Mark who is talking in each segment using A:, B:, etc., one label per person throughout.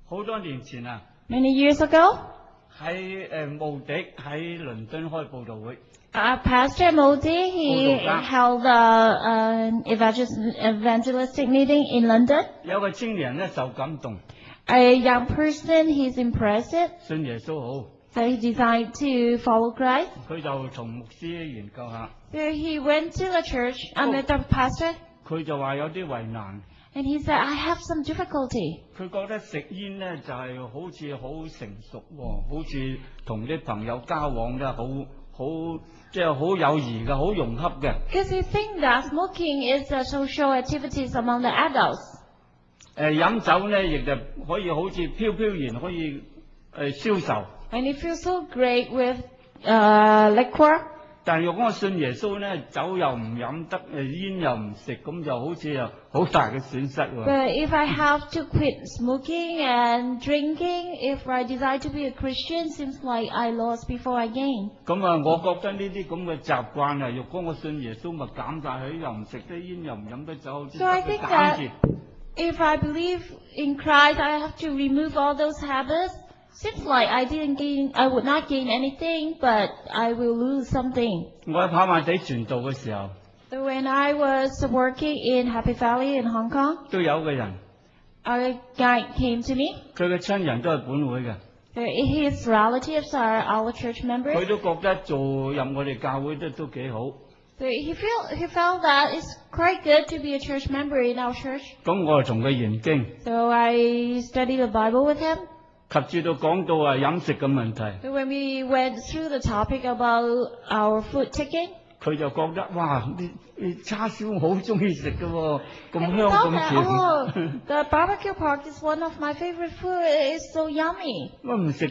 A: 好多年前啊，
B: Many years ago,
A: 喺慕迪喺倫敦開佈道會，
B: Pastor Modi, he
A: Hold on.
B: held an evangelistic meeting in London.
A: 有個青年咧受感動，
B: A young person, he's impressed,
A: 信耶穌好，
B: so he decided to follow Christ.
A: 佢就同牧師研究下，
B: So he went to the church and met the pastor,
A: 佢就話有啲為難，
B: and he said, I have some difficulty.
A: 佢覺得食煙咧就係好似好成熟喎，好似同啲朋友交往咧好即係好友誼嘅，好融洽嘅。
B: Because he thinks that smoking is a social activities among the adults.
A: 飲酒咧亦就可以好似飄飄然可以消愁，
B: And he feels so great with liquor.
A: 但係若果我信耶穌咧，酒又唔飲得，煙又唔食，咁就好似又好大嘅損失喎。
B: But if I have to quit smoking and drinking, if I decide to be a Christian, seems like I lost before I gain.
A: 咁啊，我覺得呢啲咁嘅習慣啊，若果我信耶穌，咪減晒佢，又唔食得煙，又唔飲得酒，好似
B: So I think
A: 減
B: that
A: 住。
B: if I believe in Christ, I have to remove all those habits. Seems like I would not gain anything, but I will lose something.
A: 我喺跑馬地傳道嘅時候，
B: So when I was working in Happy Valley in Hong Kong,
A: 都有個人，
B: a guy came to me.
A: 佢嘅親人都係本會嘅，
B: His relatives are our church
A: 佢
B: members.
A: 都覺得做入我哋教會都幾好。
B: So he felt that it's quite good to be a church member in our church.
A: 咁我就同佢研經，
B: So I studied the Bible with him.
A: 及至到講到飲食嘅問題，
B: So when we went through the topic about our food taking,
A: 佢就覺得哇，你叉燒我好中意食嘅喎，咁
B: and he
A: 香
B: thought
A: 咁
B: that,
A: 甜。
B: oh, the barbecue pork is one of my favorite food. It's so yummy.
A: 我唔食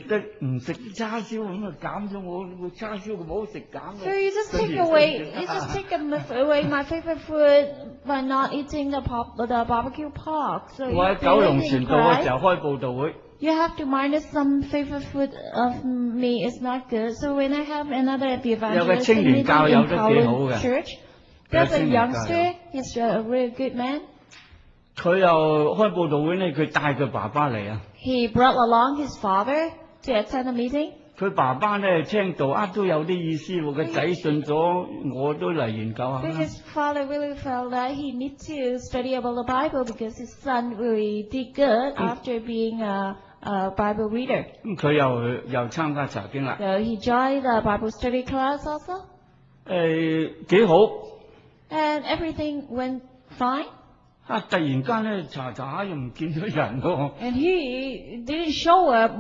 A: 叉燒咁啊，減咗我個叉燒咁好食減。
B: So you just take away my favorite food by not eating the barbecue pork. So
A: 我喺
B: if
A: 九
B: you
A: 龍
B: live in
A: 傳道嘅
B: Christ,
A: 時候開佈道會，
B: you have to minus some favorite food of me is not good. So when I have another
A: 有個
B: evangelist
A: 青
B: meeting
A: 年
B: in
A: 教友都幾好
B: Kowloon
A: 嘅，
B: Church,
A: 有
B: there's a
A: 青年教友。
B: youngster. He's a really good man.
A: 佢又開佈道會咧，佢帶佢爸爸嚟啊。
B: He brought along his father to attend the meeting.
A: 佢爸爸咧聽到都有啲意思喎，個仔信咗，我都嚟研究下
B: So
A: 啦。
B: his father really felt that he needs to study about the Bible because his son really did good after being a Bible reader.
A: 咁佢又參加查經啦。
B: So he joined the Bible study class also.
A: 幾好
B: And everything went fine.
A: 突然間咧查下又唔見咗人喎，
B: And he didn't show up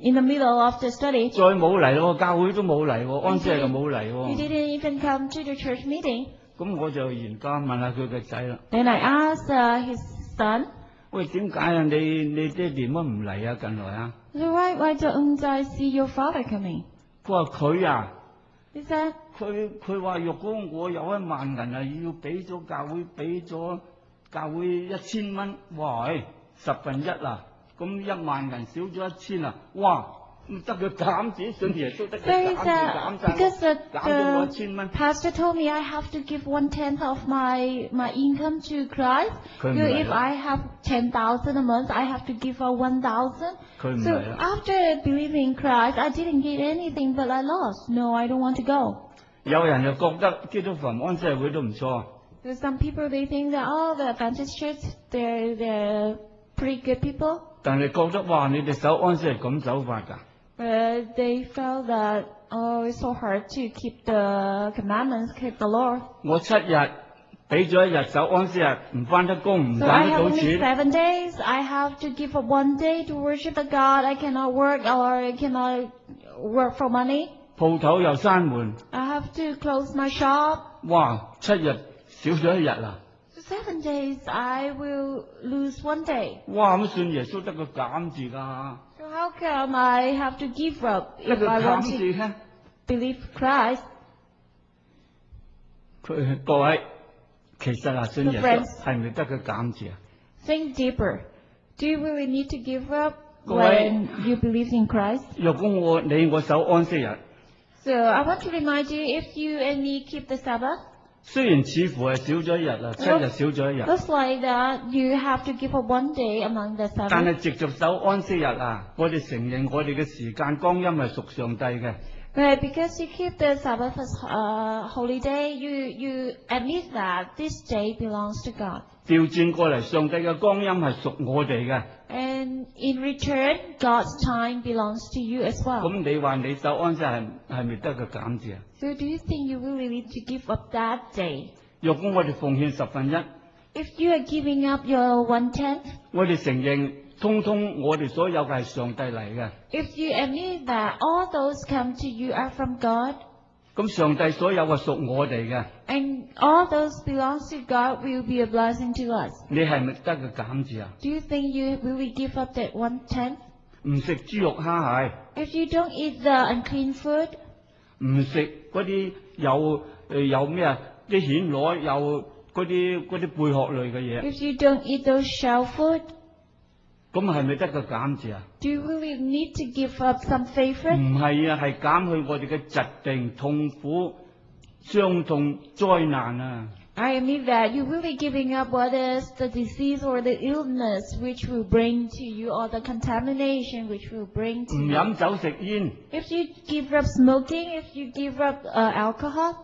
B: in the middle of the study.
A: 再冇嚟咯，教會都冇嚟喎，安息日又冇嚟
B: He
A: 喎。
B: didn't even come to the church meeting.
A: 咁我就研究問下佢個仔啦。
B: Then I asked his son,
A: 喂，點解啊？你爹哋乜唔嚟啊？近來啊？
B: so why don't I see your father coming?
A: 佢話佢啊，
B: He said,
A: 佢話若果我有1萬銀啊，要俾咗教會1000蚊，哇，1/10啊，咁1萬銀少咗1000啊，哇，唔得佢減自己信耶穌得佢
B: so he
A: 減
B: said,
A: 減
B: because
A: 晒，減咗我1000
B: the
A: 蚊。
B: pastor told me I have to give 1/10 of my income to Christ. So if I have 10,000 a month, I have to give out 1,000.
A: 佢唔
B: So
A: 嚟啦。
B: after believing in Christ, I didn't get anything, but I lost. No, I don't want to go.
A: 有人就覺得基督復安息會都唔錯，
B: So some people, they think that, oh, the Adventist church, they're pretty good people.
A: 但係覺得哇，你哋守安息係咁守法㗎？
B: But they felt that, oh, it's so hard to keep the commandments, keep the law.
A: 我7日俾咗1日守安息日，唔翻得工，唔
B: So I
A: 賺得
B: have
A: 到
B: only
A: 錢。
B: 7 days. I have to give up 1 day to worship the God. I cannot work or I cannot work for money.
A: 鋪頭又閂門，
B: I have to close my shop.
A: 哇！7日少咗1日啦，
B: So 7 days, I will lose 1 day.
A: 哇！咁信耶穌得個減字㗎，
B: So how come I have to give up
A: 得
B: if
A: 個
B: I
A: 減
B: want
A: 字
B: to
A: 咧。
B: believe Christ?
A: 各位，其實啊，信耶穌
B: friends
A: 係咪得個減字啊？
B: Think deeper. Do you really need to give up
A: 各位，
B: when you believe in Christ?
A: 若果我守安息日，
B: So I want to remind you, if you and me keep the Sabbath,
A: 雖然似乎係少咗一日啦，7日少咗一日，
B: Looks like that you have to give up one day among the
A: 但
B: seven.
A: 係藉着守安息日啊，我哋承認我哋嘅時間光陰係屬上帝嘅。
B: But because you keep the Sabbath as holy day, you admit that this day belongs to God.
A: 調轉過嚟，上帝嘅光陰係屬我哋嘅。
B: And in return, God's time belongs to you as well.
A: 咁你話你守安息係咪得個減字啊？
B: So do you think you really need to give up that day?
A: 若果我哋奉獻1/10，
B: If you are giving up your 1/10,
A: 我哋承認通通我哋所有嘅係上帝嚟嘅。
B: if you admit that all those come to you are from God,
A: 咁上帝所有嘅屬我哋嘅，
B: and all those belongs to God will be a blessing to us.
A: 你係咪得個減字啊？
B: Do you think you really give up that 1/10?
A: 唔食豬肉蝦蟹，
B: If you don't eat the unclean food,
A: 唔食嗰啲有咩啊？啲蜆螺有嗰啲貝殼類嘅嘢，
B: if you don't eat those shell food,
A: 咁係咪得個減字啊？
B: do you really need to give up some
A: 唔
B: favorite?
A: 係啊，係減去我哋嘅疾病、痛苦、傷痛、災難啊！
B: I admit that you're really giving up what is the disease or the illness which will bring to you, or the contamination which will bring to
A: 唔
B: you.
A: 飲酒食煙，
B: If you give up smoking, if you give up alcohol,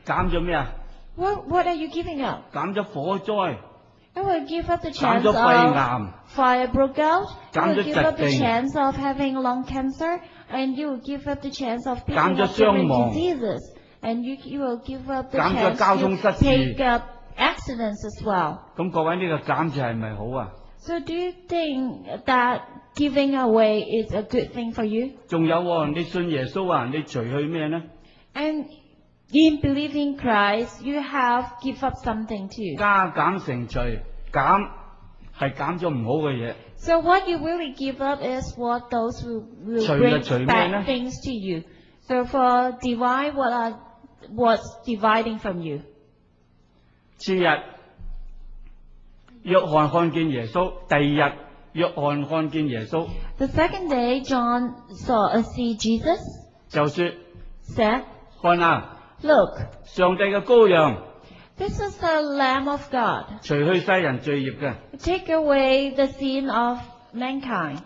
A: 減咗咩啊？
B: what are you giving up?
A: 減咗火災，
B: You will give up the
A: 減
B: chance
A: 咗肺
B: of
A: 癌，
B: fire broke out. You
A: 減咗
B: will give up the
A: 疾病，
B: chance of having lung cancer, and you will give up the chance of
A: 減
B: picking
A: 咗
B: up different
A: 傷亡，
B: diseases, and you will give up the
A: 減咗
B: chance
A: 交通失
B: to
A: 事。
B: take up accidents as well.
A: 咁各位呢個減字係咪好啊？
B: So do you think that giving away is a good thing for you?
A: 仲有喎，你信耶穌啊，你除去咩呢？
B: And in believing Christ, you have give up something too.
A: 加減乘除，減係減咗唔好嘅嘢，
B: So what you really give up is what those will
A: 除
B: bring
A: 就除咩呢？
B: bad things to you. So for divide, what's dividing from you?
A: 次日，約翰看見耶穌，第二日約翰看見耶穌，
B: The second day, John see Jesus,
A: 就說：
B: said,
A: 看啊，
B: "Look,
A: 上帝嘅羔羊，
B: this is the Lamb of God,
A: 除去世人罪孽嘅。
B: take away the sin of mankind."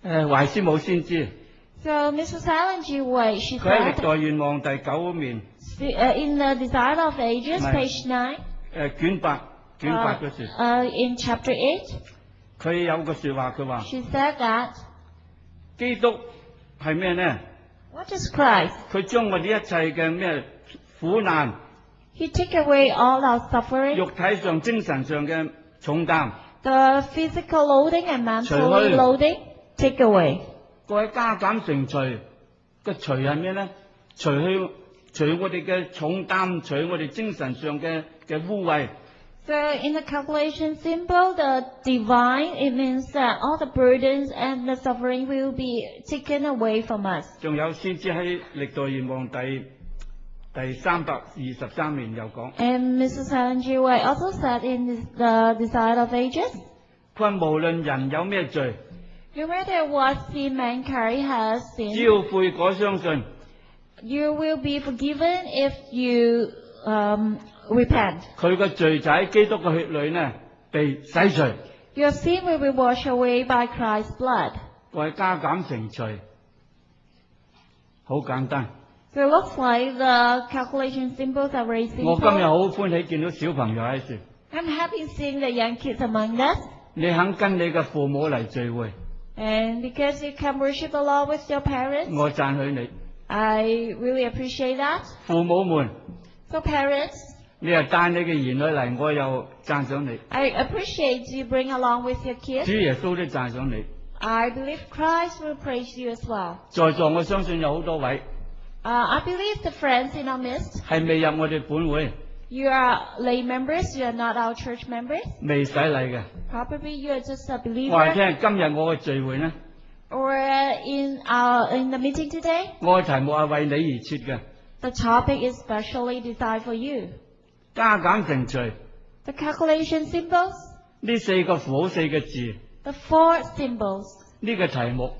A: 懷斯姆先知，
B: So Mrs. Ellen G. White, she
A: 佢喺歷
B: said,
A: 代願望第9面，
B: in the Desire of Ages,
A: Right.
B: page 9,
A: 卷8嗰時，
B: in chapter 8,
A: 佢有個說話，佢話
B: she said that,
A: 基督係咩呢？
B: what is Christ?
A: 佢將我哋一切嘅咩苦難、
B: He take away all our suffering,
A: 肉體上、精神上嘅重擔。
B: the physical loading and mental
A: 除去。
B: loading, take away.
A: 各位加減乘除嘅除係咩呢？除我哋嘅重擔，除我哋精神上嘅污穢。
B: So in the calculation symbol, the divine, it means that all the burdens and the suffering will be taken away from us.
A: 仲有先知喺歷代願望第323面又講，
B: And Mrs. Helen G. White also said in the Desire of Ages,
A: 佢話無論人有咩罪，
B: no matter what sin mankind has
A: 只
B: sinned,
A: 要悔改相信，
B: you will be forgiven if you repent.
A: 佢嘅罪就喺基督嘅血裏呢被洗除。
B: Your sin will be washed away by Christ's blood.
A: 各位加減乘除，好簡單。
B: So it looks like the calculation symbols are very
A: 我今日
B: simple.
A: 好歡喜見到小朋友喺度，
B: I'm happy seeing the young kids among us.
A: 你肯跟你嘅父母嚟聚會，
B: And because you can worship the Lord with your parents,
A: 我讚許你。
B: I really appreciate that.
A: 父母們，
B: So parents,
A: 你又帶你嘅兒女嚟，我又讚賞你。
B: I appreciate you bring along with your
A: 主
B: kids.
A: 耶穌都讚賞你。
B: I believe Christ will praise you as well.
A: 在座我相信有好多位
B: I believe the friends in our midst,
A: 係未入我哋本會，
B: you are lay members, you are not our church members.
A: 未洗禮嘅。
B: Probably you are just a
A: 我話
B: believer.
A: 聽今日我嘅聚會呢，
B: Or in the meeting today,
A: 我嘅題目係為你而設嘅，
B: the topic is specially designed for you.
A: 加減乘除
B: The calculation symbols,
A: 呢4個符號4個字，
B: the four symbols,
A: 呢個題目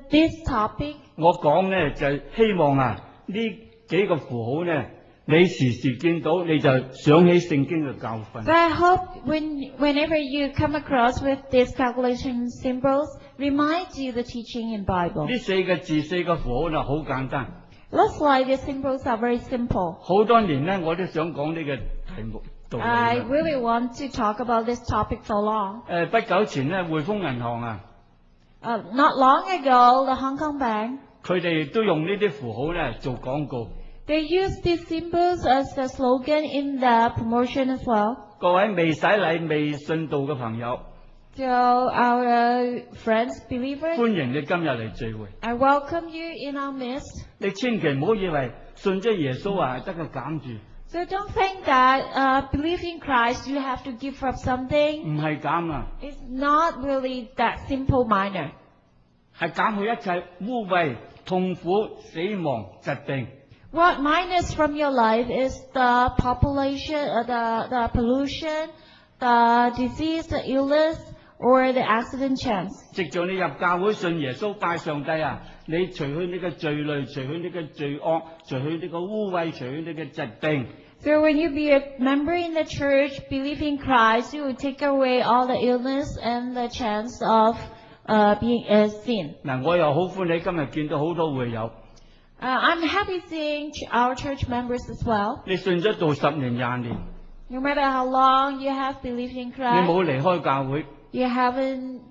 B: this topic,
A: 我講呢就係希望啊呢幾個符號呢你時時見到你就想起聖經嘅教訓。
B: So I hope whenever you come across with these calculation symbols, remind you the teaching in Bible.
A: 呢4個字4個符號就好簡單。
B: Looks like the symbols are very simple.
A: 好多年呢，我都想講呢個題目道理
B: I
A: 啦。
B: really want to talk about this topic for long.
A: 不久前呢，匯豐銀行啊，
B: Not long ago, the Hong Kong Bank,
A: 佢哋都用呢啲符號呢做廣告。
B: they used these symbols as a slogan in the promotion as well.
A: 各位未洗禮未信道嘅朋友，
B: So our friends, believers,
A: 歡迎你今日嚟聚會。
B: I welcome you in our midst.
A: 你千祈唔好以為信咗耶穌係得個減住，
B: So don't think that believe in Christ, you have to give up something.
A: 唔係減啊，
B: It's not really that simple minor.
A: 係減去一切污穢、痛苦、死亡、疾病。
B: What minus from your life is the population, the pollution, the disease, the illness, or the accident chance.
A: 藉著你入教會信耶穌拜上帝啊，你除去你嘅罪累，除去你嘅罪惡，除去你嘅污穢，除去你嘅疾病。
B: So when you be a member in the church, believe in Christ, you will take away all the illness and the chance of being a sin.
A: 嗱，我又好歡喜今日見到好多會友，
B: I'm happy seeing our church members as well.
A: 你信咗道10年20年，
B: No matter how long you have believed in
A: 你
B: Christ,
A: 冇離開教會，
B: you haven't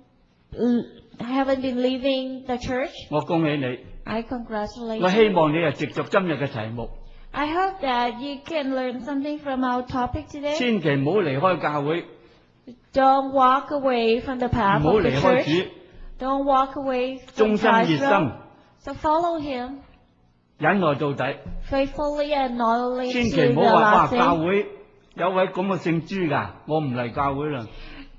B: been leaving the church.
A: 我恭喜你。
B: I congratulate
A: 我
B: you.
A: 希望你係藉著今日嘅題目，
B: I hope that you can learn something from our topic today.
A: 千祈唔好離開教會，
B: Don't walk away from the
A: 唔
B: path
A: 好
B: of the
A: 離開
B: church.
A: 主，
B: Don't walk away
A: 忠
B: from
A: 心
B: Christ's
A: 熱
B: road.
A: 心，
B: So follow Him
A: 忍耐到底。
B: faithfully and loyally
A: 千
B: to
A: 祈唔
B: the
A: 好話哇
B: last
A: 教
B: day.
A: 會有位咁嘅姓朱㗎，我唔嚟教會啦。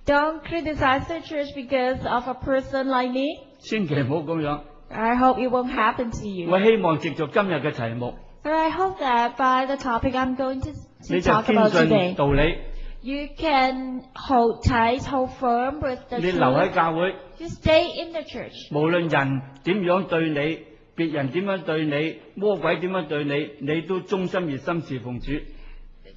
B: Don't criticize the church because of a person like me.
A: 千祈唔好咁樣。
B: I hope it won't happen to you.
A: 我希望藉著今日嘅題目，
B: So I hope that by the topic I'm going to
A: 你就
B: talk
A: 堅
B: about
A: 信
B: today,
A: 道理，
B: you can hold tight, hold firm with the
A: 你留喺
B: truth.
A: 教會，
B: You stay in the church.
A: 無論人點樣對你，別人點樣對你，魔鬼點樣對你，你都忠心熱心侍奉主。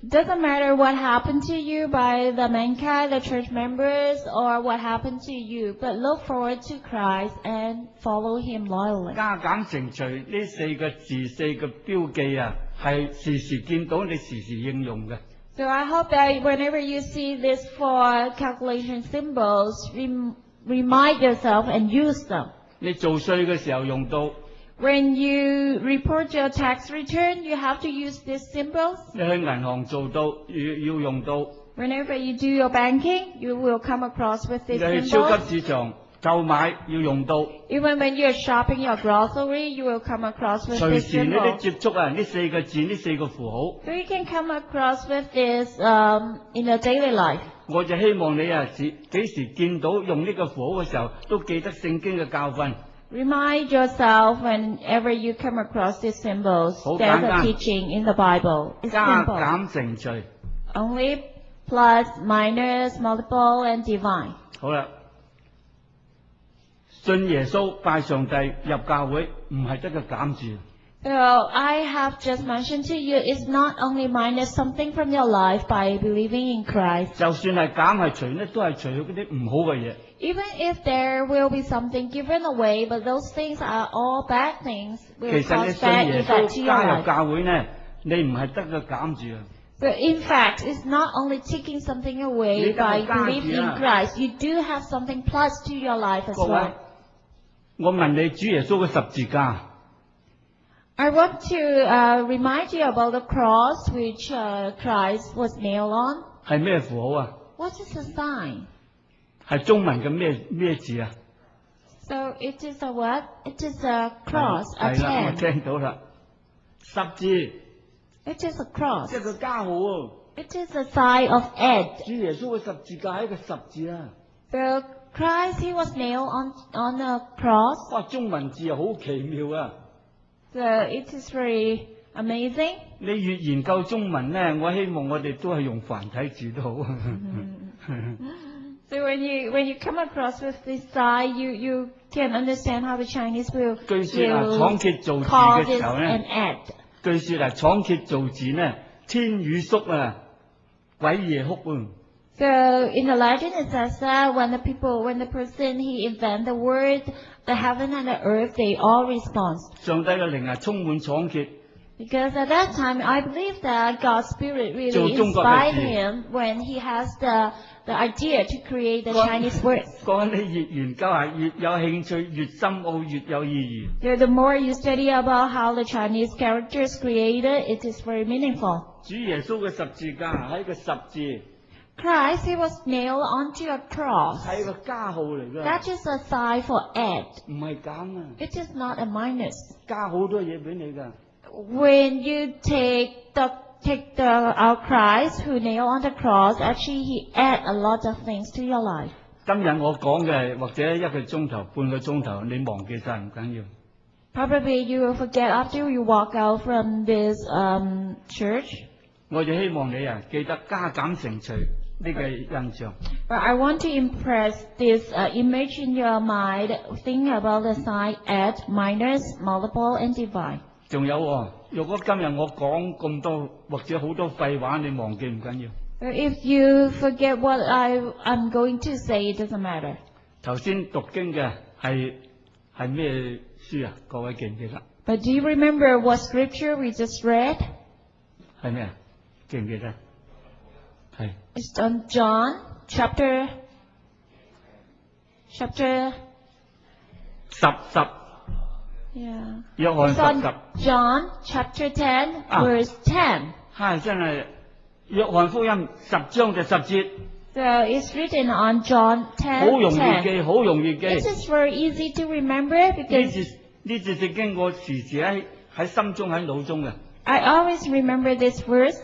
B: Doesn't matter what happened to you by the mankind, the church members, or what happened to you, but look forward to Christ and follow Him loyally.
A: 加減乘除呢4個字4個標記啊，係時時見到你時時應用嘅。
B: So I hope that whenever you see these 4 calculation symbols, remind yourself and use them.
A: 你做稅嘅時候用到，
B: When you report your tax return, you have to use these symbols.
A: 你去銀行做到要用到，
B: Whenever you do your banking, you will come across with
A: 你
B: these
A: 去超
B: symbols.
A: 級市場購買要用到，
B: Even when you're shopping your grocery, you will come across with
A: 隨
B: these
A: 時你啲
B: symbols.
A: 接觸啊，呢4個字呢4個符號，
B: So you can come across with this in your daily life.
A: 我就希望你啊，幾時見到用呢個符號嘅時候，都記得聖經嘅教訓。
B: Remind yourself whenever you come across these symbols.
A: Hậu
B: There's
A: 簡
B: a
A: 單。
B: teaching in the Bible. It's
A: 加
B: simple.
A: 減乘除，
B: Only plus, minus, multiple, and divine.
A: 好啦，信耶穌拜上帝入教會，唔係得個減字。
B: So I have just mentioned to you, it's not only minus something from your life by believing in Christ.
A: 就算係減係除咧，都係除去嗰啲唔好嘅嘢。
B: Even if there will be something given away, but those things are all bad things,
A: 其
B: will
A: 實你
B: cause
A: 信
B: bad
A: 耶
B: effect to
A: 穌
B: your
A: 加入
B: life.
A: 教會呢，你唔係得個減字啊！
B: But in fact, it's not only taking something away
A: Lý
B: by
A: do ca
B: believing
A: gì
B: in
A: à?
B: Christ, you do have something plus to your life as
A: 各位
B: well.，
A: 我問你，主耶穌嘅十字架
B: I want to remind you about the cross which Christ was nailed on.
A: 係咩符號啊？
B: What is the sign?
A: 係中文嘅咩字啊？
B: So it is a what? It is a cross, a
A: 係啦，我
B: 10.
A: 聽到啦，十字
B: It is a cross.
A: 即係個加號喎。
B: It is a sign of ed.
A: 主耶穌嘅十字架係一個十字啊！
B: So Christ, he was nailed on a cross.
A: 哇，中文字啊，好奇妙啊！
B: So it is very amazing.
A: 你越研究中文呢，我希望我哋都係用繁體字都好。
B: So when you come across with this sign, you can understand how the Chinese will
A: 據說啊，廠揭造字
B: call
A: 嘅
B: this
A: 時候呢，
B: an ed.
A: 據說係倉頡造字呢，天雨粟啊，鬼夜哭啊。
B: So in the legend it says that when the person he invent the word, the heaven and the earth, they all respond.
A: 上帝嘅靈係充滿倉頡。
B: Because at that time, I believe that God's Spirit really
A: 做中國嘅字。
B: inspired him when he has the idea to create the Chinese words.
A: 講你越研究係越有興趣，越深奧，越有意義。
B: So the more you study about how the Chinese characters created, it is very meaningful.
A: 主耶穌嘅十字架係一個十字，
B: Christ, he was nailed onto a cross.
A: 係一個加號嚟㗎，
B: That is a sign for add.
A: 唔係減啊，
B: It is not a minus.
A: 加好多嘢俾你㗎。
B: When you take our Christ who nailed on the cross, actually he add a lot of things to your life.
A: 今日我講嘅或者一個鐘頭、半個鐘頭，你忘記晒唔緊要。
B: Probably you will forget after you walk out from this church.
A: 我就希望你啊，記得加減乘除呢個印象。
B: But I want to impress this image in your mind. Think about the sign add, minus, multiple, and divide.
A: 仲有喎，如果今日我講咁多或者好多廢話，你忘記唔緊要。
B: If you forget what I'm going to say, it doesn't matter.
A: 頭先讀經嘅係咩書啊？各位記唔記得？
B: But do you remember what scripture we just read?
A: 係咩啊？記唔記得？係
B: It's on John chapter
A: 10
B: yeah.
A: 約翰
B: It's on
A: 10
B: John chapter 10
A: Ah.
B: verse 10.
A: 係真係約翰福音10章就10節，
B: So it's written on John
A: 好容易
B: 10:10.
A: 記，好容易記。
B: This is very easy to remember
A: 呢
B: because
A: 節聖經我時時喺心中喺腦中嘅。
B: I always remember this verse.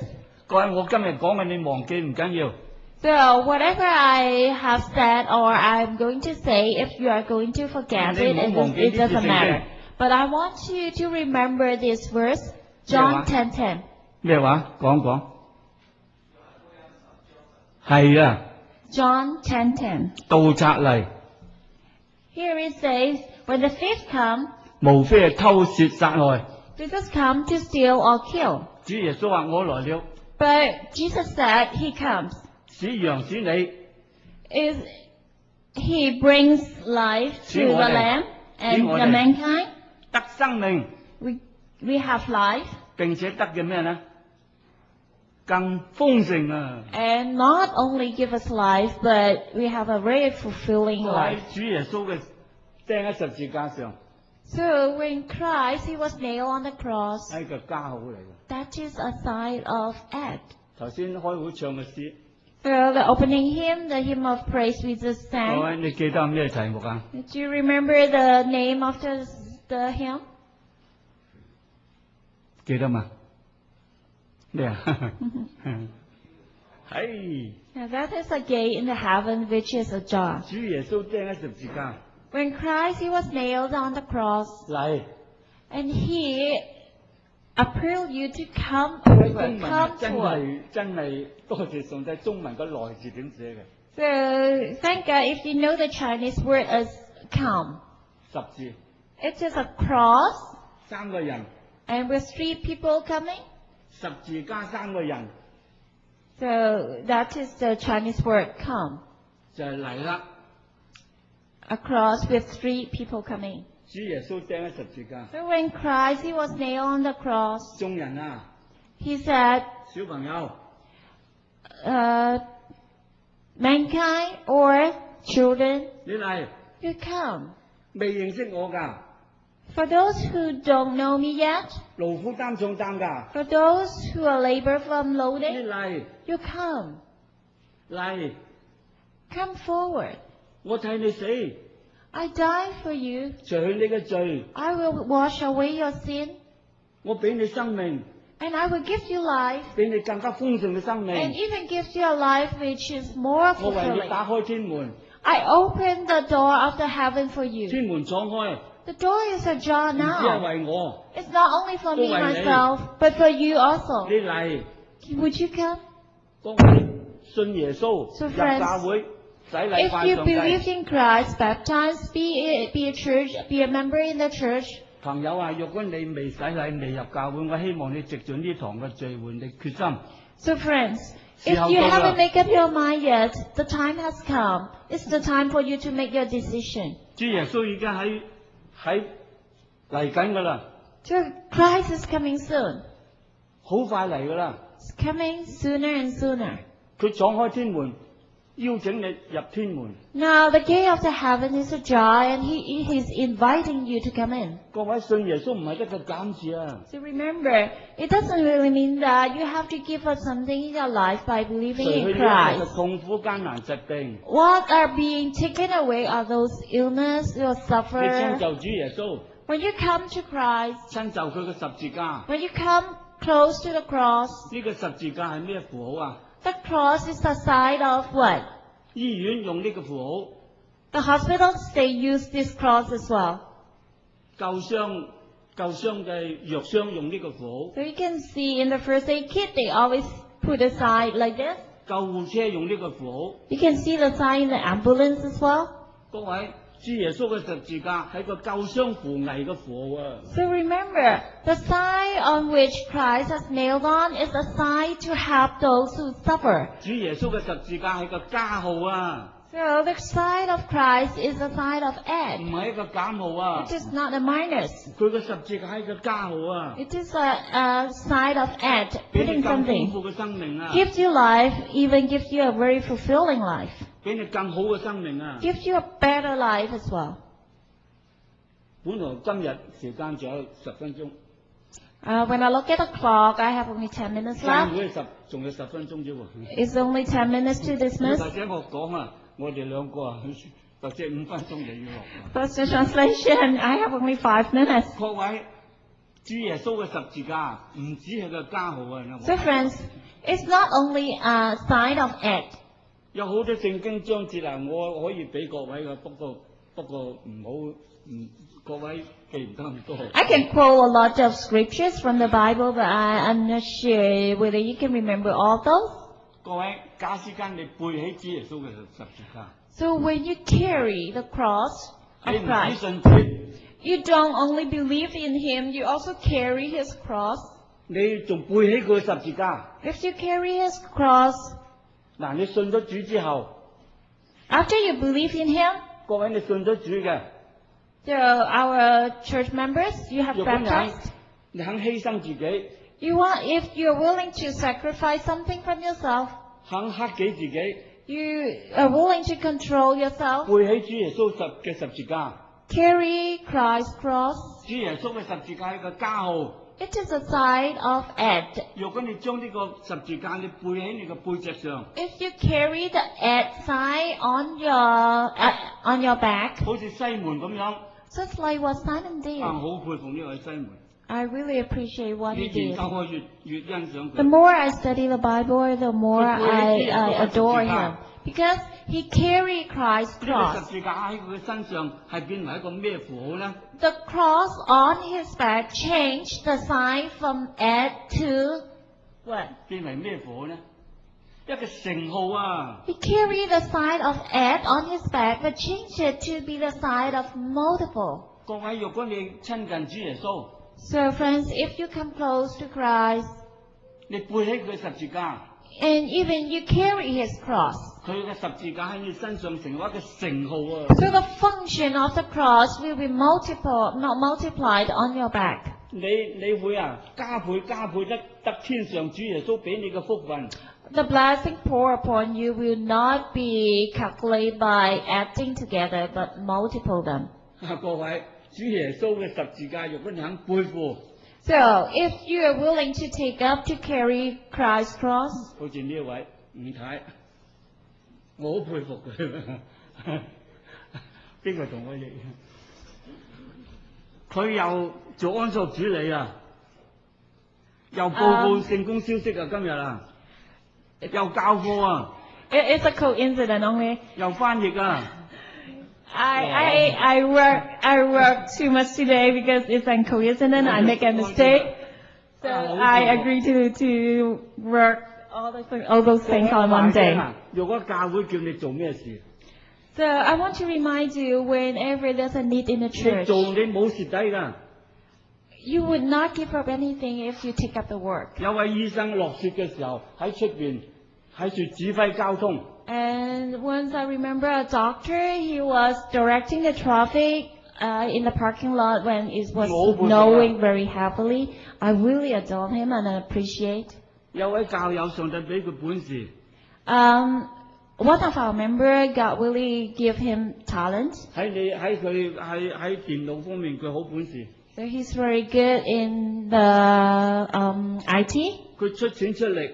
A: 各位，我今日講嘅你忘記唔緊要，
B: So whatever I have said or I'm going to say, if you are going to forget it, it doesn't matter. But I want you to remember this verse, John 10:10.
A: 咩話？講。係啊，
B: John 10:10.
A: 盜賊嚟，
B: Here it says, when the thief come,
A: 無非係偷竊殺害。
B: they just come to steal or kill.
A: 主耶穌話：我來了，
B: But Jesus said he comes.
A: 使羊使你
B: He brings life to the lamb and the mankind.
A: 得生命，
B: We have life.
A: 並且得嘅咩呢？更豐盛啊！
B: And not only give us life, but we have a very fulfilling
A: 喺
B: life.
A: 主耶穌嘅釘喺十字架上，
B: So when Christ, he was nailed on the cross,
A: 係個加號嚟嘅。
B: that is a sign of act.
A: 頭先開會唱嘅詩，
B: So the opening hymn, the hymn of praise we just
A: 各
B: sang.
A: 位你記得係咩題目啊？
B: Do you remember the name of the hymn?
A: 記得嘛？咩啊？係
B: Now that is a gate in the heaven, which is a jar.
A: 主耶穌釘喺十字架
B: When Christ, he was nailed on the cross,
A: 嚟，
B: and he appealed you to come,
A: 中文
B: to
A: 啊
B: come
A: 真
B: to us.
A: 係真係多謝上帝，中文個來字點寫嘅？
B: So thank God if you know the Chinese word as come.
A: 十字，
B: It is a cross,
A: 三個人，
B: and with three people coming.
A: 十字加三個人
B: So that is the Chinese word come.
A: 就係嚟啦。
B: A cross with three people coming.
A: 主耶穌釘喺十字架，
B: So when Christ, he was nailed on the cross,
A: 眾人啊，
B: he said,
A: 小朋友，
B: mankind or children,
A: 你嚟，
B: you come.
A: 未認識我㗎，
B: For those who don't know me yet,
A: 勞苦擔重擔㗎，
B: for those who are labor from
A: 你
B: loading,
A: 嚟
B: you come.
A: 嚟，
B: Come forward.
A: 我替你死，
B: I die for you.
A: 除去你嘅罪，
B: I will wash away your sin,
A: 我俾你生命，
B: and I will give you life,
A: 俾你更加豐盛嘅生
B: and
A: 命。
B: even give you a life which is more
A: 我為你
B: fulfilling.
A: 打開天門，
B: I open the door of the heaven for you.
A: 天門敞開，
B: The door is ajar
A: 唔止係
B: now.
A: 為我，
B: It's not only for me
A: 都為你。
B: myself, but for you also.
A: 你嚟，
B: Would you come?
A: 當你信耶穌，
B: So
A: 入
B: friends,
A: 教會，洗禮
B: If
A: 拜
B: you
A: 上帝，
B: believe in Christ, baptized, be a church, be a member in the church,
A: 睇朋友啊，若果你未洗禮未入教會，我希望你藉住呢堂嘅聚會，你決心。
B: So friends,
A: 時
B: if
A: 候
B: you
A: 到啦。
B: haven't made up your mind yet, the time has come. It's the time for you to make your decision.
A: 主耶穌已經喺嚟緊噶啦，
B: So Christ is coming soon.
A: 好快嚟噶啦。
B: It's coming sooner and sooner.
A: 佢敞開天門，邀請你入天門。
B: Now the gate of the heaven is ajar and He is inviting you to come in.
A: 各位信耶穌唔係一個減字啊，
B: So remember, it doesn't really mean that you have to give up something in your life by
A: 除
B: believing
A: 去
B: in
A: 呢個
B: Christ.
A: 痛苦艱難疾病，
B: What are being taken away are those illness you
A: 你親
B: suffer.
A: 就主耶穌，
B: When you come to Christ,
A: 親就佢嘅十字架。
B: when you come close to the cross,
A: 呢個十字架係咩符號啊？
B: the cross is the sign of what?
A: 醫院用呢個符號，
B: The hospitals, they use this cross as well.
A: 救傷嘅藥箱用呢個符
B: So you can see in the first aid kit, they always put a sign like this.
A: 號，救護車用呢個符號。
B: You can see the sign in the ambulance as well.
A: 各位，主耶穌嘅十字架係個救傷扶危嘅符號啊！
B: So remember, the sign on which Christ has nailed on is a sign to help those who suffer.
A: 主耶穌嘅十字架係個加號啊，
B: So the sign of Christ is a sign of
A: 唔
B: add.
A: 係一個減號啊！
B: It is not a minus.
A: 佢嘅十字架係個加號啊，
B: It is a sign of add,
A: 俾你
B: putting
A: 更豐
B: something.
A: 富嘅生命啊，
B: Gives you life, even gives you a very fulfilling life.
A: 俾你更好嘅生命啊！
B: Gives you a better life as well.
A: 本來今日時間仲有10分鐘，
B: When I look at the clock, I have only 10 minutes
A: 教
B: left.
A: 會仲有10分鐘啫喎。
B: It's only 10 minutes to dismiss.
A: 或者我講啊，我哋兩個啊，或者5分鐘就要落啦。
B: First the translation, I have only 5 minutes.
A: 各位，主耶穌嘅十字架唔止係個加號啊！
B: So friends, it's not only a sign of add.
A: 有好多聖經章節啊，我可以俾各位嘅，不過唔好各位記唔得咁多。
B: I can quote a lot of scriptures from the Bible, but I'm not sure whether you can remember all those.
A: 各位，假使間你背起主耶穌嘅十字架，
B: So when you carry the cross
A: 你
B: of
A: 唔止
B: Christ,
A: 信主，
B: you don't only believe in Him, you also carry His cross.
A: 你仲背起佢嘅十字架。
B: If you carry His cross,
A: 嗱，你信咗主之後，
B: after you believe in Him,
A: 各位你信咗主嘅，
B: so our church members, you have
A: 若果
B: baptized.
A: 你肯犧牲自己，
B: If you're willing to sacrifice something from yourself,
A: 肯克己自己，
B: you are willing to control yourself,
A: 背起主耶穌嘅十字架。
B: carry Christ's cross.
A: 主耶穌嘅十字架係個加號。
B: It is a sign of add.
A: 若果你將呢個十字架你背喺你嘅背脊上，
B: If you carry the add sign on your back,
A: 好似西門咁樣，
B: just like what Simon
A: 啊，
B: did,
A: 好佩服呢位西門。
B: I really appreciate what
A: 越
B: he
A: 研
B: did.
A: 究我越欣賞
B: The
A: 佢。
B: more I study the Bible, the more
A: He
B: I adore him. Because he carried Christ's
A: 呢個
B: cross.
A: 十字架喺佢嘅身上係變為一個咩符號呢？
B: The cross on his back changed the sign from add to what?
A: 變為咩符號呢？一個乘號啊！
B: He carried the sign of add on his back, but changed it to be the sign of multiple.
A: 各位，若果你親近主耶穌，
B: So friends, if you come close to Christ,
A: 你背起佢嘅十字架，
B: and even you carry his cross,
A: 佢嘅十字架喺你身上成為一個乘號啊！
B: so the function of the cross will be multiplied on your back.
A: 你會啊加倍得天上主耶穌俾你嘅福分。
B: The blessing poured upon you will not be calculated by adding together, but multiple them.
A: 各位，主耶穌嘅十字架，若果你肯背負，
B: So, if you are willing to take up to carry Christ's cross,
A: 好似呢一位吳太，我好佩服佢。邊個同我亦？佢又做安索主理啊，又報告聖公消息啊，今日啊，又教課啊，
B: it's a coincidence only.
A: 又翻譯啊。
B: I work too much today because it's a coincidence. I make a mistake. So I agree to work all those things on one day.
A: 如果教會叫你做咩事，
B: So I want to remind you, whenever there's a need in the
A: 你
B: church,
A: 做你冇蝕底㗎。
B: You would not give up anything if you take up the work.
A: 有位醫生落雪嘅時候喺出邊喺度指揮交通，
B: And once I remember a doctor, he was directing the traffic in the parking lot when it was snowing very heavily. I really adore him and I appreciate.
A: 有位教友上帝俾佢本事，
B: One of our members, God really give him talent.
A: 喺電腦方面佢好本事，
B: So he's very good in the IT.
A: 佢出錢出力，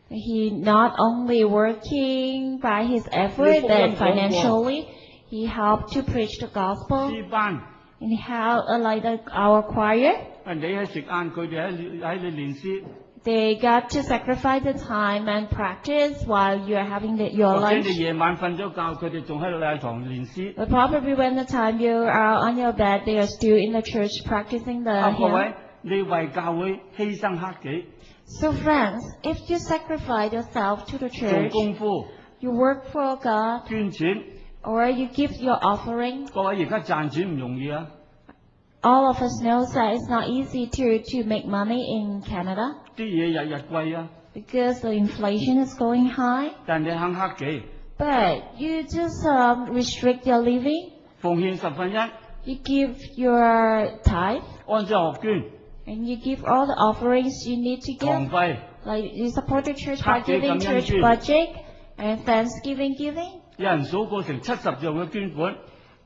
B: He not only working by his effort, but financially, he helped to preach the gospel.
A: 詩班，
B: And he helped like our choir.
A: 你喺食晏，佢哋喺你練詩，
B: They got to sacrifice the time and practice while you're having your
A: 或者
B: lunch.
A: 你夜晚瞓咗覺，佢哋仲喺度禮堂練詩。
B: But probably when the time you are on your bed, they are still in the church practicing the
A: 各位
B: hymn.
A: 你為教會犧牲克己，
B: So friends, if you sacrifice yourself to the
A: 做
B: church,
A: 功夫，
B: you work for God,
A: 捐錢。
B: or you give your offering,
A: 各位而家賺錢唔容易啊！
B: all of us know that it's not easy to make money in Canada
A: 啲嘢日日貴啊，
B: because the inflation is going high.
A: 但你肯克己，
B: But you just restrict your living.
A: 奉獻1/10，
B: You give your tithe
A: 安息學捐，
B: and you give all the offerings you need to
A: 堂
B: give.
A: 費，
B: Like you support the church by
A: Happy
B: giving church
A: communion.
B: budget and Thanksgiving giving.
A: 有人數過成70樣嘅捐款。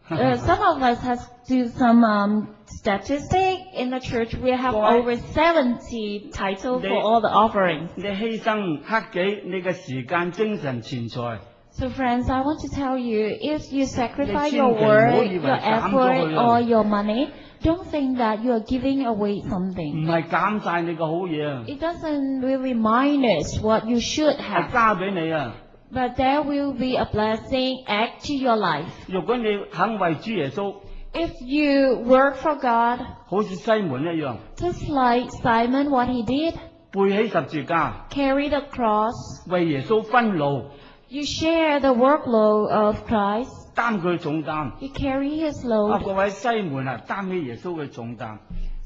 B: Some of us has do some statistic in the church. We have
A: Why?
B: over 70 titles
A: They-
B: for all the offerings.
A: 你犧牲克己，你嘅時間、精神、錢財，
B: So friends, I want to tell you, if you sacrifice
A: They
B: your
A: think
B: work,
A: they
B: your
A: know you are
B: effort,
A: gamble
B: or your money, don't think that you are giving away
A: 唔
B: something.
A: 係減晒你嘅好嘢啊，
B: It doesn't really minus what you should
A: 係
B: have,
A: 加俾你啊！
B: but there will be a blessing add to your life.
A: 如果你肯為主耶穌，
B: If you work for God,
A: 好似西門一樣，
B: just like Simon, what he did,
A: 背起十字架，
B: carry the cross,
A: 為耶穌分勞，
B: you share the workload of Christ,
A: 擔佢重擔。
B: you carry his
A: 啊，
B: load.
A: 各位西門啊，擔起耶穌嘅重擔。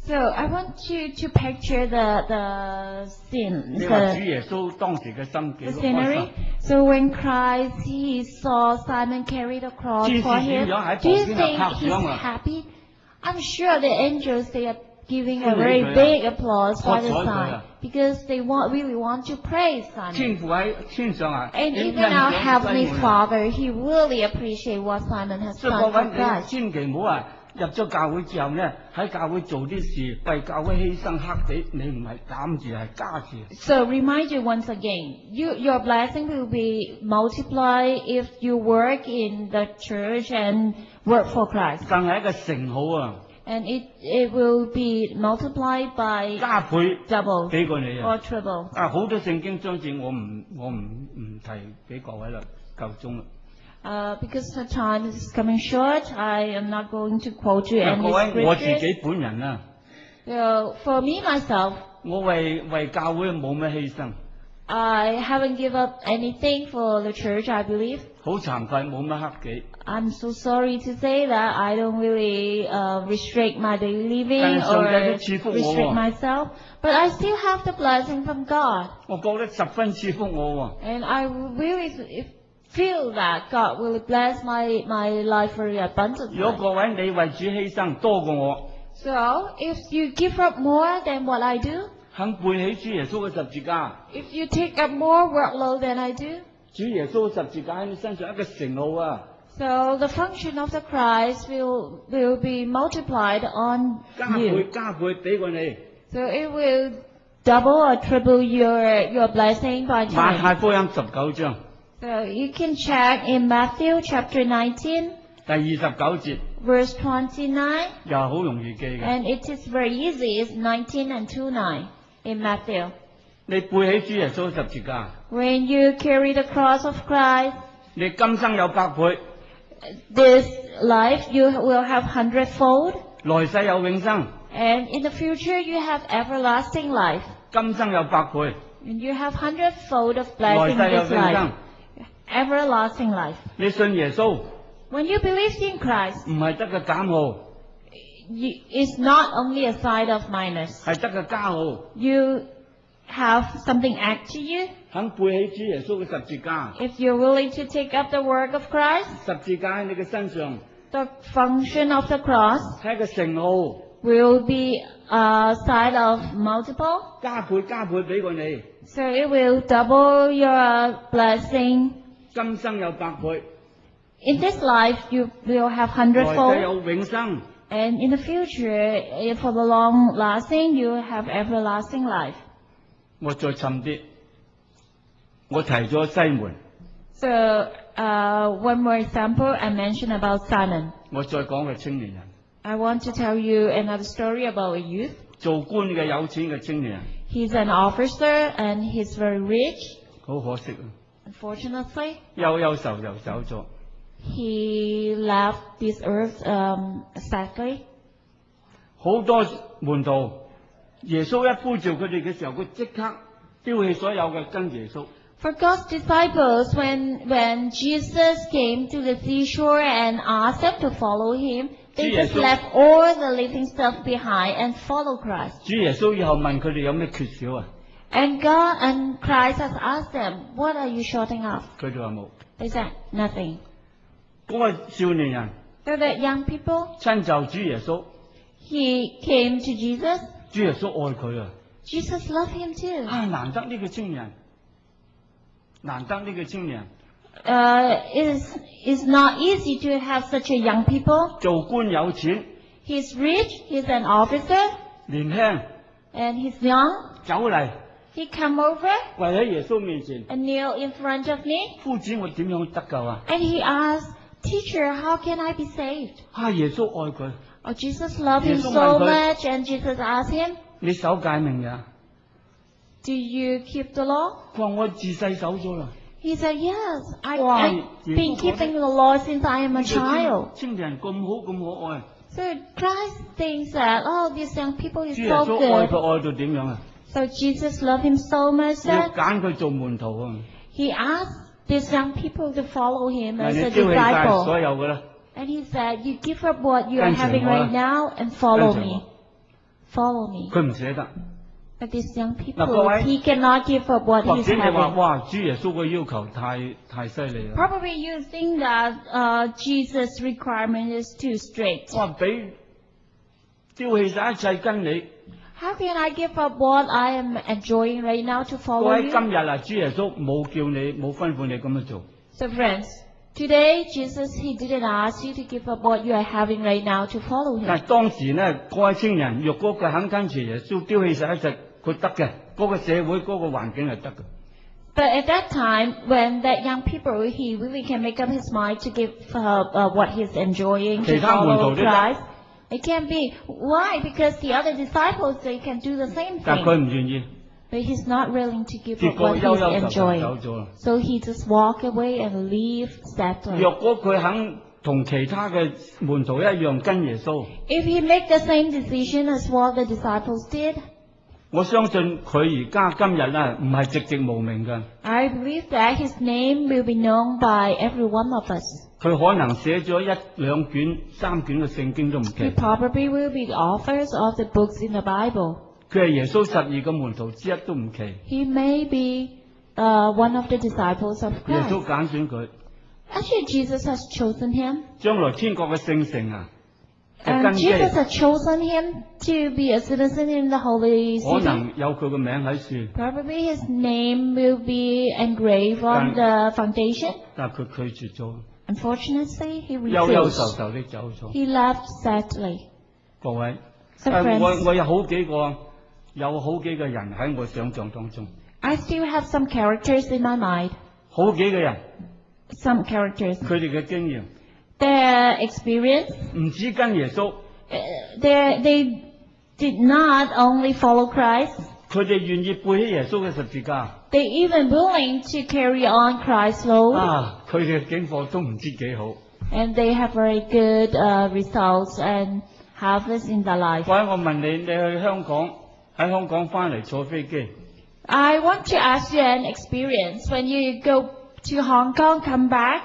B: So I want you to picture the scene,
A: 你話主
B: the
A: 耶穌當時嘅心幾
B: the
A: 開
B: scenery.
A: 心？
B: So when Christ, he saw Simon carry the cross
A: Jesus
B: for him,
A: 點樣喺
B: do you
A: 旁邊就
B: think
A: 拍
B: he's
A: 掌啊？
B: happy? I'm sure the angels, they are giving a
A: 歡喜
B: very
A: 佢啊，
B: big applause for the
A: 喝彩佢
B: Son
A: 啊。
B: because they really want to praise Simon.
A: 天父喺天上啊，
B: And
A: 點
B: even our
A: 欣賞
B: Heavenly
A: 西門啊？
B: Father, he really appreciate what Simon has
A: 所以各
B: done
A: 位
B: for
A: 你
B: Christ.
A: 千祈唔好話入咗教會之後呢，喺教會做啲事，為教會犧牲克己，你唔係減字係加字。
B: So remind you once again, your blessing will be multiplied if you work in the church and work for Christ.
A: 更係一個乘號啊，
B: And it will be multiplied by
A: 加倍
B: double
A: 俾過你啊！
B: or triple.
A: 啊，好多聖經章節我唔提俾各位啦，夠鐘啦。
B: Because the time is coming short, I am not going to quote you
A: 嗱，各
B: any
A: 位我自
B: scriptures.
A: 己本人啊，
B: So for me myself,
A: 我為教會冇咩犧牲，
B: I haven't given up anything for the church, I believe.
A: 好慚愧冇乜克己。
B: I'm so sorry to say that I don't really restrict my daily living
A: 但係上帝
B: or
A: 都賜福我喎。
B: restrict myself, but I still have the blessing from God.
A: 我覺得十分賜福我喎。
B: And I really feel that God will bless my life very
A: 如果
B: abundantly.
A: 各位你為主犧牲多過我，
B: So if you give up more than what I do,
A: 肯背起主耶穌嘅十字架，
B: if you take up more workload than I do,
A: 主耶穌嘅十字架喺你身上一個乘號啊，
B: so the function of the Christ will be multiplied on
A: 加倍
B: you.
A: 加倍俾過你。
B: So it will double or triple your blessing by
A: 馬
B: time.
A: 太福音19章
B: So you can check in Matthew chapter 19,
A: 第29節，
B: verse 29,
A: 又係好容易記嘅。
B: and it is very easy. It's 19 and 29 in Matthew.
A: 你背起主耶穌嘅十字架，
B: When you carry the cross of Christ,
A: 你今生有百倍，
B: this life you will have 100-fold,
A: 來世有永生。
B: and in the future you have everlasting life.
A: 今生有百倍，
B: And you have 100-fold of
A: 來
B: blessing
A: 世
B: in
A: 有
B: this
A: 永生
B: life. Everlasting life.
A: 你信耶穌
B: When you believe in Christ,
A: 唔係得個減號，
B: it's not only a side of minus.
A: 係得個加號，
B: You have something add to you.
A: 肯背起主耶穌嘅十字架，
B: If you're willing to take up the work of Christ,
A: 十字架喺你嘅身上
B: the function of the cross
A: 係一個乘號，
B: will be a side of multiple.
A: 加倍俾過你，
B: So it will double your blessing.
A: 今生有百倍，
B: In this life, you will have
A: 來世
B: 100-fold.
A: 有永生。
B: And in the future, for the long lasting, you have everlasting life.
A: 我再沉啲，我提咗西門，
B: So, one more example, I mentioned about Simon.
A: 我再講個青年人，
B: I want to tell you another story about a youth.
A: 做官嘅有錢嘅青年人，
B: He's an officer and he's very rich.
A: 好可惜啊，
B: Unfortunately,
A: 憂憂愁又走咗。
B: he left this earth sadly.
A: 好多門徒，耶穌一呼召佢哋嘅時候，佢即刻丟棄所有嘅跟耶穌。
B: For God's disciples, when Jesus came to the seashore and asked them to follow him, they just left all the living stuff behind and followed Christ.
A: 主耶穌以後問佢哋有咩缺少啊？
B: And God and Christ has asked them, what are you shorting of?
A: 佢哋話冇。
B: They said, nothing.
A: 嗰個少年人
B: So the young people,
A: 親就主耶穌，
B: he came to Jesus.
A: 主耶穌愛佢啊！
B: Jesus loved him too.
A: 啊，難得呢個青年人，難得呢個青年人
B: It's not easy to have such a young people.
A: 做官有錢，
B: He's rich, he's an officer,
A: 年輕，
B: and he's young.
A: 走嚟
B: He come over
A: 跪喺耶穌面前，
B: and kneel in front of me,
A: 夫子我點樣得救啊？
B: and he asked, Teacher, how can I be saved?
A: 啊，耶穌愛佢，
B: Oh, Jesus loved him
A: Jesus
B: so
A: loved him.
B: much, and Jesus asked him,
A: 你守誡命呀？
B: Do you keep the law?
A: 佢話我自細守咗啦。
B: He said, Yes,
A: Wow,
B: I've been keeping the law since I am a
A: 呢個
B: child.
A: 青年人咁好咁可愛，
B: So Christ thinks that, oh, these young people is
A: 主耶
B: so
A: 穌愛
B: good.
A: 佢愛到點樣啊？
B: So Jesus loved him so much
A: 要
B: that
A: 揀佢做門徒啊！
B: he asked these young people to follow him
A: 嗱，
B: as
A: 你
B: a
A: 丟棄晒所
B: disciple.
A: 有嘅啦，
B: And he said, you give up what you are
A: 跟隨
B: having
A: 我啦。
B: right now and follow
A: 跟隨
B: me.
A: 我。
B: Follow me.
A: 佢唔捨得。
B: But these young
A: 嗱，各位，
B: people, he cannot give up what
A: 或
B: he's
A: 者你話
B: having.
A: 哇，主耶穌嘅要求太犀利啦！
B: Probably you think that Jesus' requirement is too strict.
A: 哇，俾丟棄晒一切跟你。
B: How can I give up what I am enjoying right now to
A: 各
B: follow
A: 位
B: you?
A: 今日啊，主耶穌冇叫你冇吩咐你咁樣做。
B: So friends, today Jesus, he didn't ask you to give up what you are having right now to follow
A: 但
B: him.
A: 係當時呢，嗰位青人若果佢肯跟隨耶穌，丟棄晒一切，佢得嘅。嗰個社會嗰個環境係得嘅。
B: But at that time, when that young people, he really can make up his mind to give what he's enjoying to
A: 其他門徒
B: follow
A: 都得。
B: Christ. It can be. Why? Because the other disciples, they can do the same
A: 但係佢
B: thing.
A: 唔願意，
B: But he's not willing to give
A: 結
B: up
A: 果
B: what
A: 憂
B: he's
A: 憂愁愁走
B: enjoying.
A: 咗啦。
B: So he just walk away and leave sadly.
A: 若果佢肯同其他嘅門徒一樣跟耶穌，
B: If he make the same decision as what the disciples did,
A: 我相信佢而家今日咧唔係寂寂無名嘅，
B: I believe that his name will be known by every one of us.
A: 佢可能寫咗1、2卷、3卷嘅聖經都唔
B: He
A: 奇。
B: probably will be the authors of the books in the Bible.
A: 佢係耶穌12個門徒之一都唔奇。
B: He may be one of the disciples of
A: 耶穌
B: Christ.
A: 揀選佢，
B: Actually, Jesus has chosen him.
A: 將來天國嘅聖城啊嘅根
B: And
A: 基，
B: Jesus has chosen him to be a citizen in the holy
A: 可
B: city.
A: 能有佢個名喺樹，
B: Probably his name will be engraved on the foundation.
A: 但係佢拒絕咗，
B: Unfortunately, he
A: 憂憂愁
B: refused.
A: 愁的走咗。
B: He left sadly.
A: 各位，
B: So friends,
A: 我有好幾個人喺我想象當中，
B: I still have some characters in my mind.
A: 好幾個人
B: Some characters.
A: 佢哋嘅經驗
B: Their experience,
A: 唔止跟耶穌，
B: they did not only follow Christ,
A: 佢哋願意背起耶穌嘅十字架。
B: they even willing to carry on Christ's load,
A: 啊！佢哋嘅境況都唔知幾好。
B: and they have very good results and harvest in their life.
A: 各位，我問你，你去香港喺香港翻嚟坐飛機，
B: I want to ask you an experience when you go to Hong Kong, come back.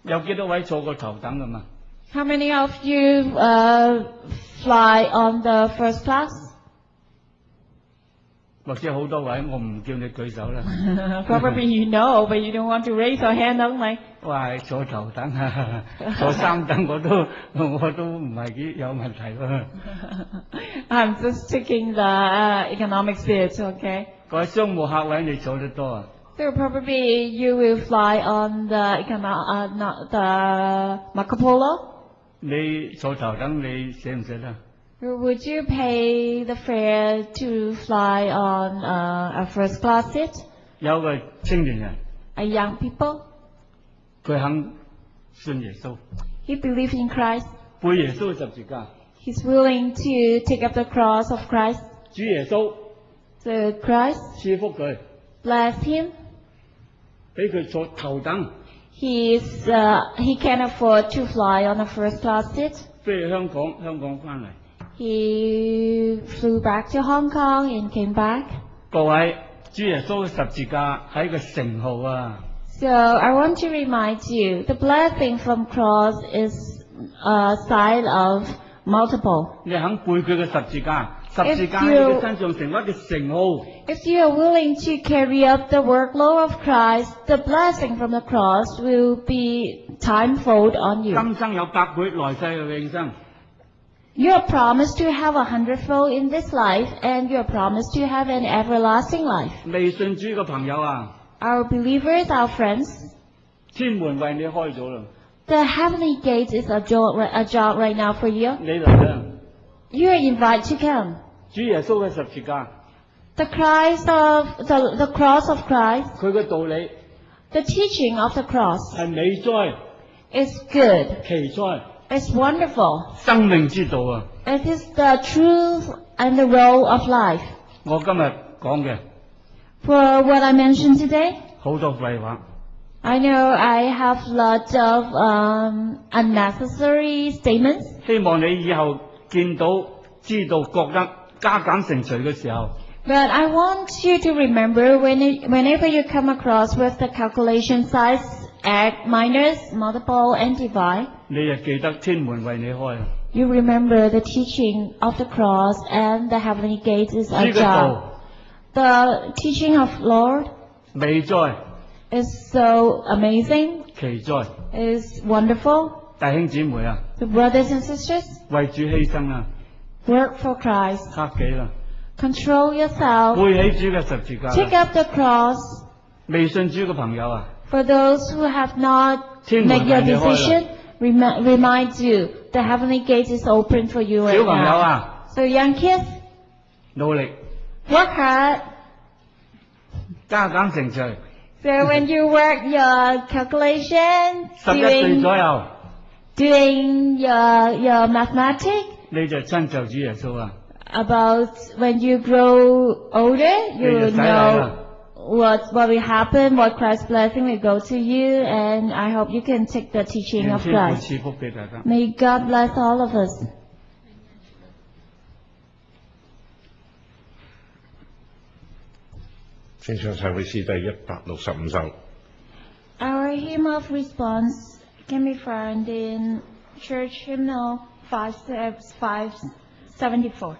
A: 有幾多位坐過頭等㗎嘛？
B: How many of you fly on the first class?
A: 或者好多位我唔叫你舉手啦。
B: Probably you know, but you don't want to raise your hand only.
A: 我係坐頭等啊，坐三等我都唔係幾有問題喎。
B: I'm just taking the economic seat, okay?
A: 各位商務客位你坐得多啊？
B: So probably you will fly on the the Marco Polo.
A: 你坐頭等你捨唔捨得？
B: Would you pay the fare to fly on a first class seat?
A: 有個青年人，
B: A young people,
A: 佢肯信耶穌，
B: he believes in Christ.
A: 背耶穌嘅十字架，
B: He's willing to take up the cross of Christ.
A: 主耶穌
B: So Christ
A: 賜福佢，
B: bless him.
A: 俾佢坐頭等，
B: He can afford to fly on a first class seat.
A: 飛去香港翻嚟。
B: He flew back to Hong Kong and came back.
A: 各位，主耶穌嘅十字架係一個乘號啊！
B: So I want to remind you, the blessing from cross is a sign of multiple.
A: 你肯背佢嘅十字架，十字架
B: If
A: 喺
B: you-
A: 你嘅身上成為一個乘號。
B: If you are willing to carry up the workload of Christ, the blessing from the cross will be timefold on you.
A: 今生有百倍，來世有永生。
B: You are promised to have 100-fold in this life, and you are promised to have an everlasting life.
A: 未信主嘅朋友啊，
B: Our believers, our friends,
A: 天門為你開咗啦，
B: the heavenly gate is ajar right now for you.
A: 你嚟啦！
B: You are invited to come.
A: 主耶穌嘅十字架，
B: The cross of Christ,
A: 佢嘅道理
B: the teaching of the cross
A: 係美哉、
B: is good.
A: 奇哉、
B: It's wonderful.
A: 生命之道啊！
B: It is the truth and the role of life.
A: 我今日講嘅
B: For what I mentioned today,
A: 好多廢話，
B: I know I have lots of unnecessary statements,
A: 希望你以後見到、知道、覺得加減乘除嘅時候，
B: but I want you to remember whenever you come across with the calculation size, add, minus, multiple, and divide,
A: 你就記得天門為你開。
B: you remember the teaching of the cross and the heavenly gate is
A: 主嘅
B: ajar.
A: 道
B: The teaching of Lord
A: 美哉、
B: is so amazing,
A: 奇哉，
B: is wonderful.
A: 弟兄姊妹啊，
B: So brothers and sisters,
A: 為主犧牲啦，
B: work for Christ.
A: 克己啦，
B: Control yourself.
A: 背起主嘅十字架
B: Take
A: 啦。
B: up the cross.
A: 未信主嘅朋友啊，
B: For those who have not
A: 天門
B: made your
A: 為你開啦。
B: decision, remind you the heavenly gate is open for you
A: 小
B: right
A: 朋友
B: now.
A: 啊，
B: So young kids,
A: 努力
B: work hard.
A: 加減乘除，
B: So when you work your calculation,
A: 11歲左右
B: doing your mathematics,
A: 你就親就主耶穌啊！
B: about when you grow older, you
A: 你就
B: will
A: 洗禮啦
B: know what will happen, what Christ's blessing will go to you, and I hope you can take the teaching
A: 願
B: of
A: 天父
B: Christ.
A: 賜福俾大家。
B: May God bless all of us.
C: 聖唱誓會詩第165首。
B: Our hymn of response can be found in Church Hymnal 574.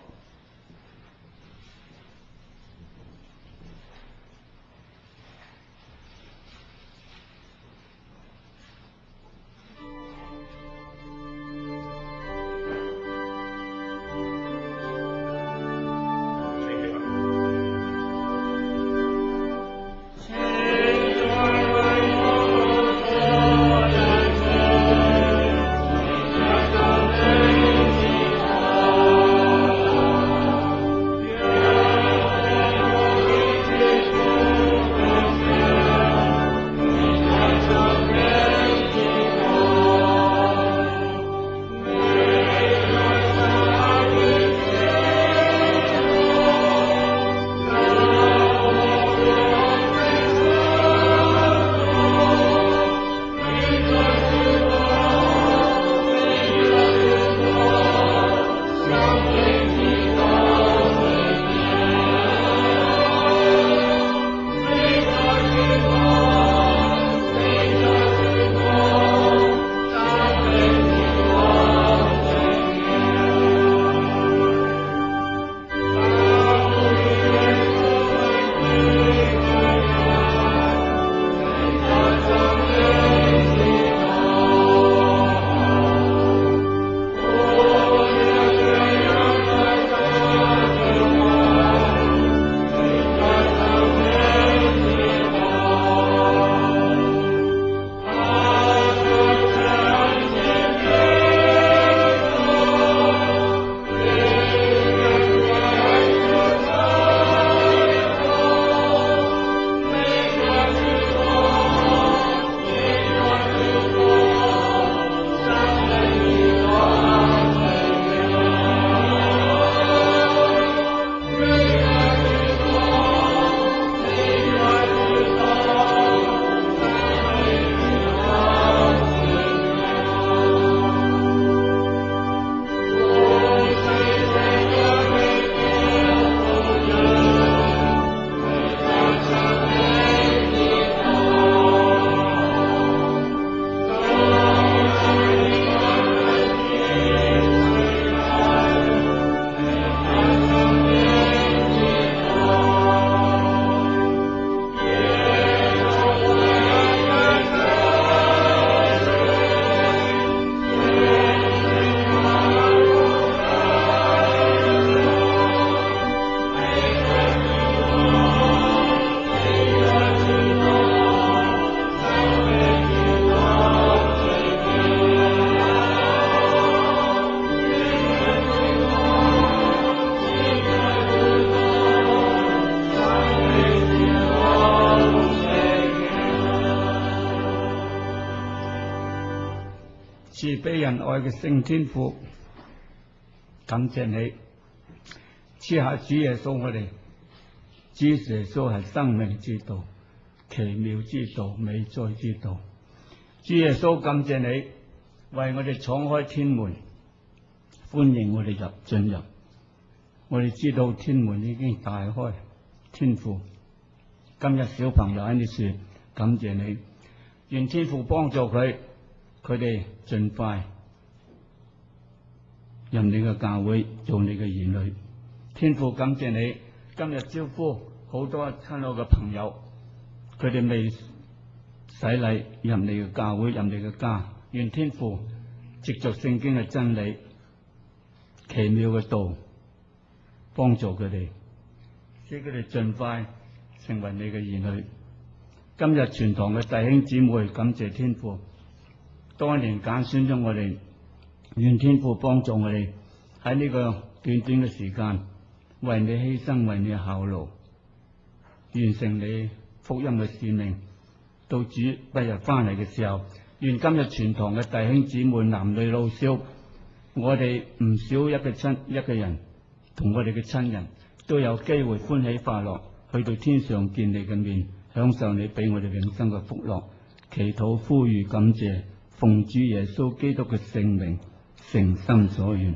A: 悲仁愛嘅聖天父，感謝你賜下主耶穌我哋。主耶穌係生命之道、奇妙之道、美哉之道。主耶穌，感謝你為我哋敞開天門，歡迎我哋進入。我哋知道天門已經大開，天父，今日小朋友喺呢處，感謝你，願天父幫助佢哋盡快入你嘅教會做你嘅兒女。天父，感謝你今日招呼好多親愛嘅朋友，佢哋未洗禮入你嘅教會，入你嘅家。願天父藉着聖經嘅真理、奇妙嘅道，幫助佢哋，使佢哋盡快成為你嘅兒女。今日全堂嘅弟兄姊妹，感謝天父當年揀選咗我哋，願天父幫助我哋喺呢個短短嘅時間為你犧牲，為你效勞，完成你福音嘅使命。到主不日翻嚟嘅時候，願今日全堂嘅弟兄姊妹男女老少，我哋唔少一個人同我哋嘅親人都有機會歡喜快樂，去到天上見你嘅面，享受你俾我哋永生嘅福樂。祈禱呼籲感謝，奉主耶穌基督嘅聖名，誠心所願。